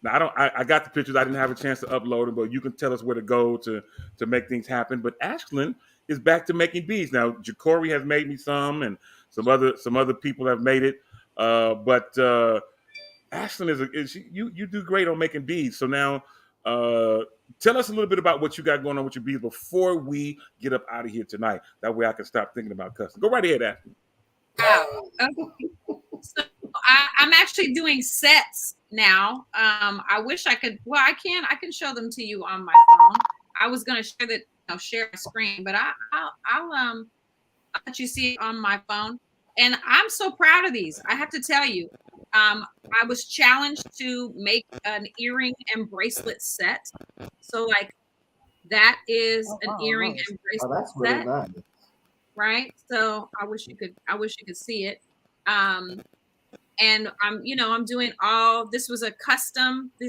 Now I got the pictures. I didn't have a chance to upload them, but you can tell us where to go to make things happen. But Ashlyn is back to making beads. Now Jacory has made me some, and some other people have made it. But Ashlyn you do great on making beads. So now tell us a little bit about what you got going on with your beads before we get up out of here tonight. That way I can stop thinking about cussing. Go right ahead, Ashlyn. So I'm actually doing sets now. I wish I could. Well, I can show them to you on my phone. I was going to share a screen, but I'll let you see it on my phone. And I'm so proud of these. I have to tell you, I was challenged to make an earring and bracelet set. So like that is an earring and bracelet that's really set. nice. Right. So I wish you could see it. And I'm doing these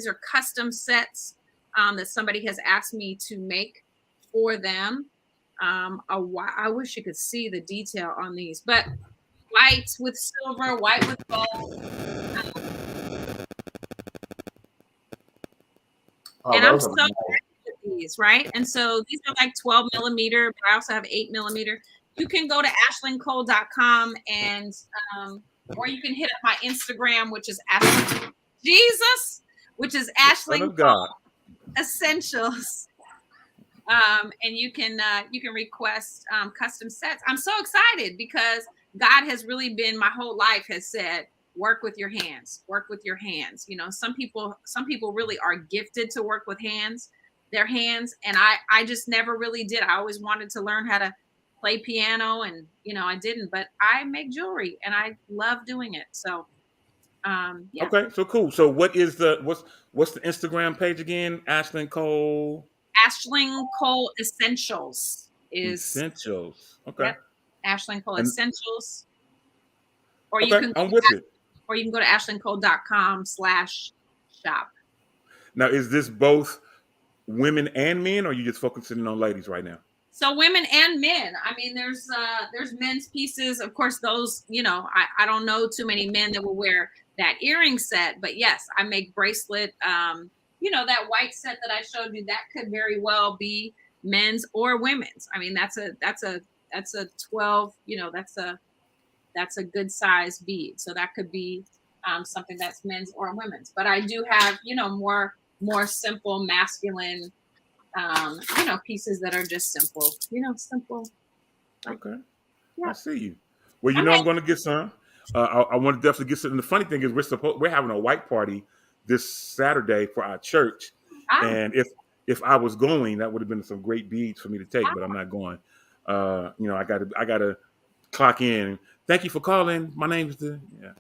are custom sets that somebody has asked me to make for them. I wish you could see the detail on these, but white with silver, white with gold. And I'm so happy with these, right? And so these are like 12 millimeter, but I also have 8 millimeter. You can go to ashlyncole.com and or you can hit up my Instagram, which is Ashlyn Cole Essentials. And you can request custom sets. I'm so excited because God has really been, my whole life has said, work with your hands. Some people really are gifted to work with their hands. And I just never really did. I always wanted to learn how to play piano, and I didn't, but I make jewelry and I love doing it. So yeah. Okay, so cool. So what's the Instagram page again? Ashlyn Cole. Ashlyn Cole Essentials is Essentials. Okay. Yep. Ashlyn Cole Essentials. Or okay, you can I'm with it. Or you can go to ashlyncole.com/shop. Now, is this both women and men, or are you just focusing on ladies right now? So women and men. I mean, there's men's pieces. Of course, those, I don't know too many men that will wear that earring set, but yes, I make bracelet. That white set that I showed you, that could very well be men's or women's. I mean, that's a 12, that's a good size bead. So that could be something that's men's or women's. But I do have, more simple masculine pieces that are just simple, simple. Okay. Yeah. I see you. Well, I'm going to get some. I want to definitely get some. And the funny thing is we're having a white party this Saturday for our church. And if I was going, that would have been some great beads for me to take, but I'm not going. I gotta clock in. Thank you for calling. My name is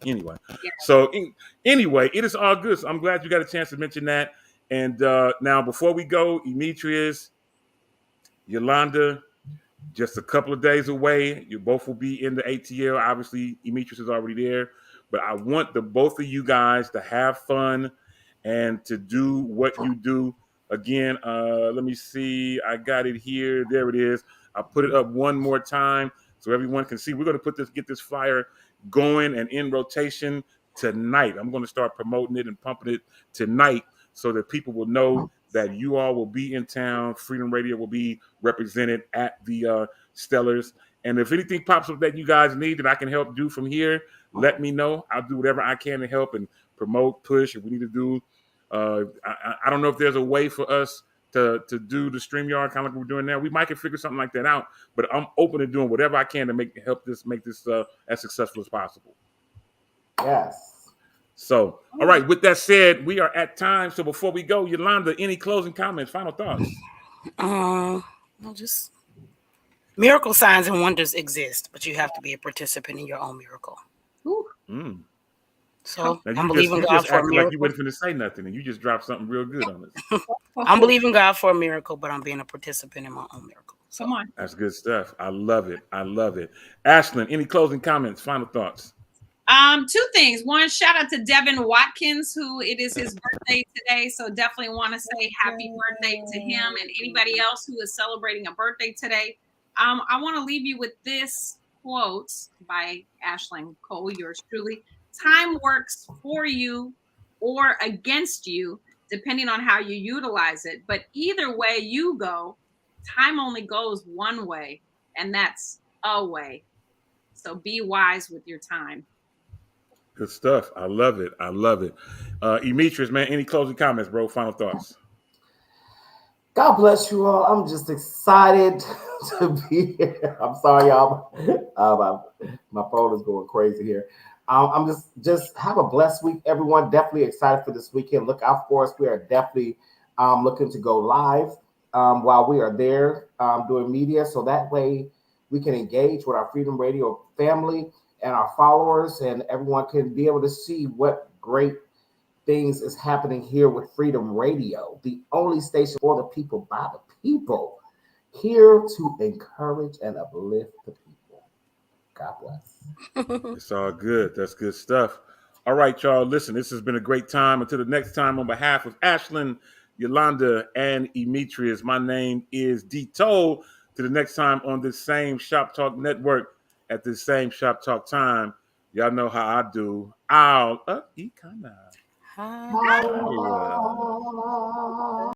anyway. Yeah. So anyway, it is all good. So I'm glad you got a chance to mention that. And now before we go, Demetrius, Yolanda, just a couple of days away. You both will be in the ATL. Obviously, Demetrius is already there. but I want the both of you guys to have fun and to do what you do. Again, let me see. I got it here. There it is. I'll put it up one more time so everyone can see. We're going to get this flyer going and in rotation tonight. I'm going to start promoting it and pumping it tonight so that people will know that you all will be in town. Freedom Radio will be represented at the Stellars. And if anything pops up that you guys need that I can help do from here, let me know. I'll do whatever I can to help and promote, push, if we need to do. I don't know if there's a way for us to do the StreamYard kind of like we're doing now. We might can figure something like that out, but I'm open to doing whatever I can to make this as successful as possible. Yes. So, all right, with that said, we are at time. So before we go, Yolanda, any closing comments, final thoughts? Just miracle signs and wonders exist, but you have to be a participant in your own miracle. So I'm believing God for a miracle. Like you wasn't going to say nothing, and you just dropped something real good on us. I'm believing God for a miracle, but I'm being a participant in my own miracle. So. Come on. That's good stuff. I love it. I love it. Ashlyn, any closing comments, final thoughts? Two things. One, shout out to Devin Watkins, who it is his birthday today. So definitely want to say happy birthday to him and anybody else who is celebrating a birthday today. I want to leave you with this quote by Ashlyn Cole, yours truly. Time works for you or against you, depending on how you utilize it. But either way you go, time only goes one way, and that's a way. So be wise with your time. Good stuff. I love it. I love it. Emetris, man, any closing comments, bro? Final thoughts. God bless you all. I'm just excited to be here. I'm sorry, y'all. My phone is going crazy here. I'm just have a blessed week, everyone. Definitely excited for this weekend. Look out for us. We are definitely looking to go live while we are there doing media, so that way we can engage with our Freedom Radio family and our followers, and everyone can be able to see what great things is happening here with Freedom Radio, the only station for the people, by the people, here to encourage and uplift the people. God bless. It's all good. That's good stuff. All right, y'all. Listen, this has been a great time. Until the next time, on behalf of Ashlyn, Yolanda, and Emetris, my name is Dito. To the next time on this same Shop Talk Network at this same Shop Talk time. Y'all know how I do. I'll